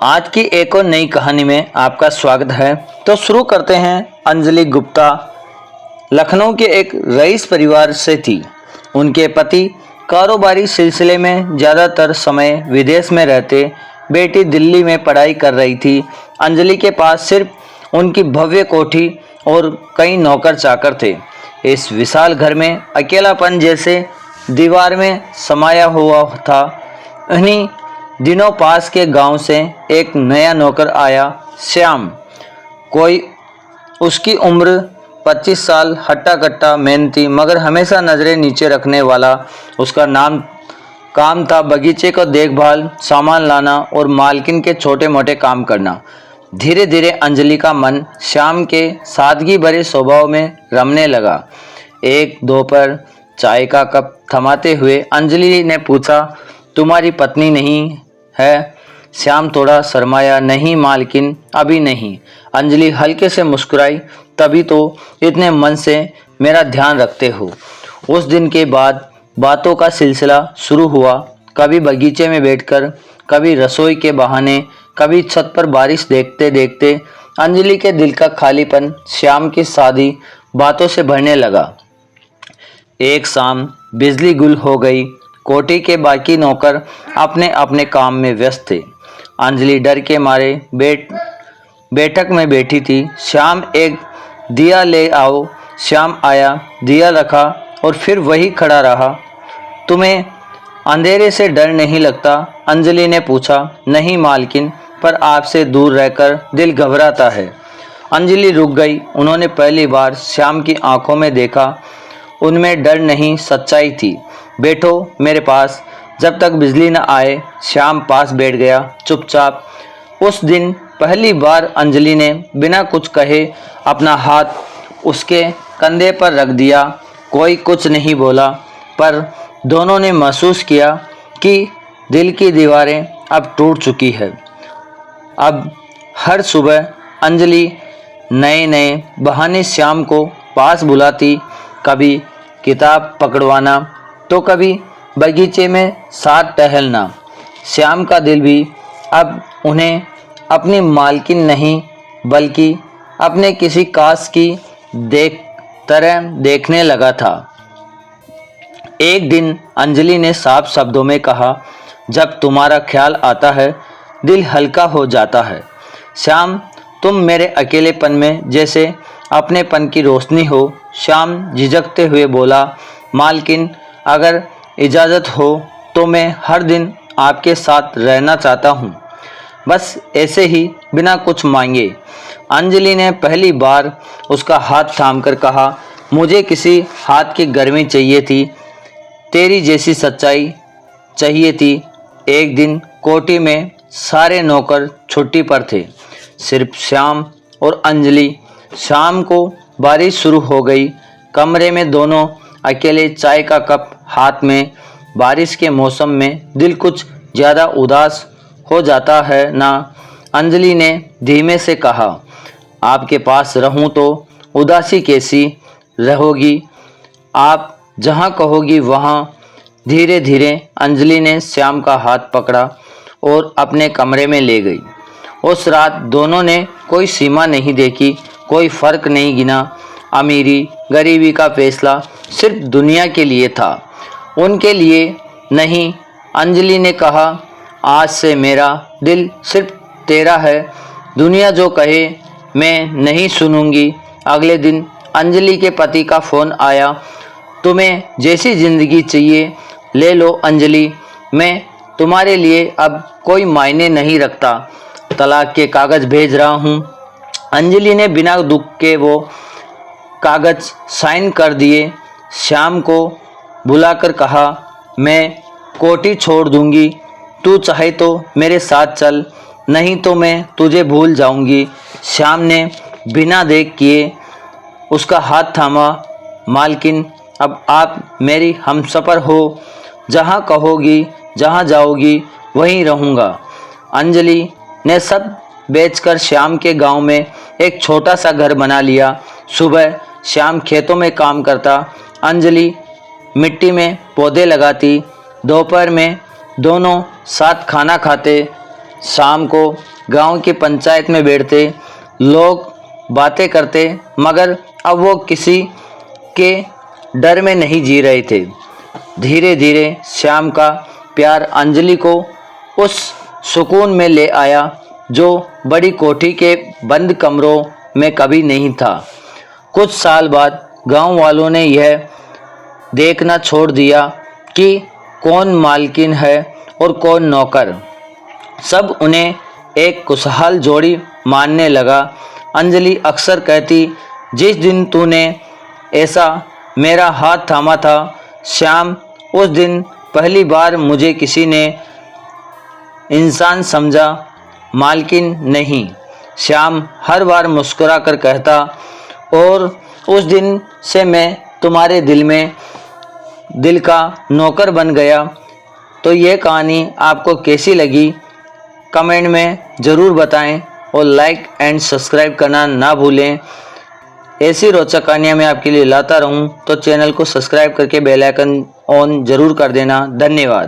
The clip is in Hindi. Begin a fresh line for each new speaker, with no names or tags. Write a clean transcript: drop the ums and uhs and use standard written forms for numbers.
आज की एक और नई कहानी में आपका स्वागत है। तो शुरू करते हैं। अंजलि गुप्ता लखनऊ के एक रईस परिवार से थी। उनके पति कारोबारी सिलसिले में ज़्यादातर समय विदेश में रहते, बेटी दिल्ली में पढ़ाई कर रही थी। अंजलि के पास सिर्फ उनकी भव्य कोठी और कई नौकर चाकर थे। इस विशाल घर में अकेलापन जैसे दीवार में समाया हुआ था। उन्हीं दिनों पास के गांव से एक नया नौकर आया, श्याम। कोई उसकी उम्र 25 साल, हट्टा कट्टा, मेहनती मगर हमेशा नज़रें नीचे रखने वाला। उसका काम था बगीचे को देखभाल, सामान लाना और मालकिन के छोटे मोटे काम करना। धीरे धीरे अंजलि का मन श्याम के सादगी भरे स्वभाव में रमने लगा। एक दोपहर चाय का कप थमाते हुए अंजलि ने पूछा, तुम्हारी पत्नी नहीं है? श्याम थोड़ा शर्माया, नहीं मालकिन, अभी नहीं। अंजलि हल्के से मुस्कुराई, तभी तो इतने मन से मेरा ध्यान रखते हो। उस दिन के बाद बातों का सिलसिला शुरू हुआ। कभी बगीचे में बैठकर, कभी रसोई के बहाने, कभी छत पर बारिश देखते देखते अंजलि के दिल का खालीपन श्याम की सादी बातों से भरने लगा। एक शाम बिजली गुल हो गई। कोठी के बाकी नौकर अपने अपने काम में व्यस्त थे। अंजलि डर के मारे बैठक में बैठी थी। श्याम, एक दिया ले आओ। श्याम आया, दिया रखा और फिर वही खड़ा रहा। तुम्हें अंधेरे से डर नहीं लगता? अंजलि ने पूछा। नहीं मालकिन, पर आपसे दूर रहकर दिल घबराता है। अंजलि रुक गई। उन्होंने पहली बार श्याम की आंखों में देखा। उनमें डर नहीं, सच्चाई थी। बैठो मेरे पास, जब तक बिजली न आए। श्याम पास बैठ गया, चुपचाप। उस दिन पहली बार अंजलि ने बिना कुछ कहे अपना हाथ उसके कंधे पर रख दिया। कोई कुछ नहीं बोला, पर दोनों ने महसूस किया कि दिल की दीवारें अब टूट चुकी है। अब हर सुबह अंजलि नए नए बहाने श्याम को पास बुलाती, कभी किताब पकड़वाना तो कभी बगीचे में साथ टहलना। श्याम का दिल भी अब उन्हें अपनी मालकिन नहीं बल्कि अपने किसी काश की तरह देखने लगा था। एक दिन अंजलि ने साफ शब्दों में कहा, जब तुम्हारा ख्याल आता है दिल हल्का हो जाता है। श्याम, तुम मेरे अकेलेपन में जैसे अपनेपन की रोशनी हो। श्याम झिझकते हुए बोला, मालकिन, अगर इजाज़त हो तो मैं हर दिन आपके साथ रहना चाहता हूँ, बस ऐसे ही, बिना कुछ मांगे। अंजलि ने पहली बार उसका हाथ थामकर कहा, मुझे किसी हाथ की गर्मी चाहिए थी, तेरी जैसी सच्चाई चाहिए थी। एक दिन कोठी में सारे नौकर छुट्टी पर थे, सिर्फ श्याम और अंजलि। शाम को बारिश शुरू हो गई। कमरे में दोनों अकेले, चाय का कप हाथ में। बारिश के मौसम में दिल कुछ ज़्यादा उदास हो जाता है ना? अंजलि ने धीमे से कहा, आपके पास रहूं तो उदासी कैसी रहोगी? आप जहां कहोगी वहां। धीरे धीरे अंजलि ने श्याम का हाथ पकड़ा और अपने कमरे में ले गई। उस रात दोनों ने कोई सीमा नहीं देखी, कोई फ़र्क नहीं गिना। अमीरी गरीबी का फैसला सिर्फ दुनिया के लिए था, उनके लिए नहीं। अंजलि ने कहा, आज से मेरा दिल सिर्फ तेरा है, दुनिया जो कहे मैं नहीं सुनूंगी। अगले दिन अंजलि के पति का फ़ोन आया, तुम्हें जैसी ज़िंदगी चाहिए ले लो अंजलि, मैं तुम्हारे लिए अब कोई मायने नहीं रखता, तलाक के कागज़ भेज रहा हूँ। अंजलि ने बिना दुख के वो कागज़ साइन कर दिए। श्याम को बुलाकर कहा, मैं कोठी छोड़ दूंगी, तू चाहे तो मेरे साथ चल, नहीं तो मैं तुझे भूल जाऊंगी। श्याम ने बिना देख किए उसका हाथ थामा। मालकिन, अब आप मेरी हमसफ़र हो, जहाँ कहोगी, जहाँ जाओगी वहीं रहूँगा। अंजलि ने सब बेचकर श्याम के गांव में एक छोटा सा घर बना लिया। सुबह श्याम खेतों में काम करता, अंजलि मिट्टी में पौधे लगाती। दोपहर में दोनों साथ खाना खाते। शाम को गांव की पंचायत में बैठते, लोग बातें करते, मगर अब वो किसी के डर में नहीं जी रहे थे। धीरे धीरे श्याम का प्यार अंजलि को उस सुकून में ले आया जो बड़ी कोठी के बंद कमरों में कभी नहीं था। कुछ साल बाद गांव वालों ने यह देखना छोड़ दिया कि कौन मालकिन है और कौन नौकर। सब उन्हें एक खुशहाल जोड़ी मानने लगा। अंजलि अक्सर कहती, जिस दिन तूने ऐसा मेरा हाथ थामा था श्याम, उस दिन पहली बार मुझे किसी ने इंसान समझा, मालकिन नहीं। श्याम हर बार मुस्कुरा कर कहता, और उस दिन से मैं तुम्हारे दिल का नौकर बन गया। तो ये कहानी आपको कैसी लगी कमेंट में ज़रूर बताएं और लाइक एंड सब्सक्राइब करना ना भूलें। ऐसी रोचक कहानियाँ मैं आपके लिए लाता रहूं, तो चैनल को सब्सक्राइब करके बेल आइकन ऑन ज़रूर कर देना। धन्यवाद।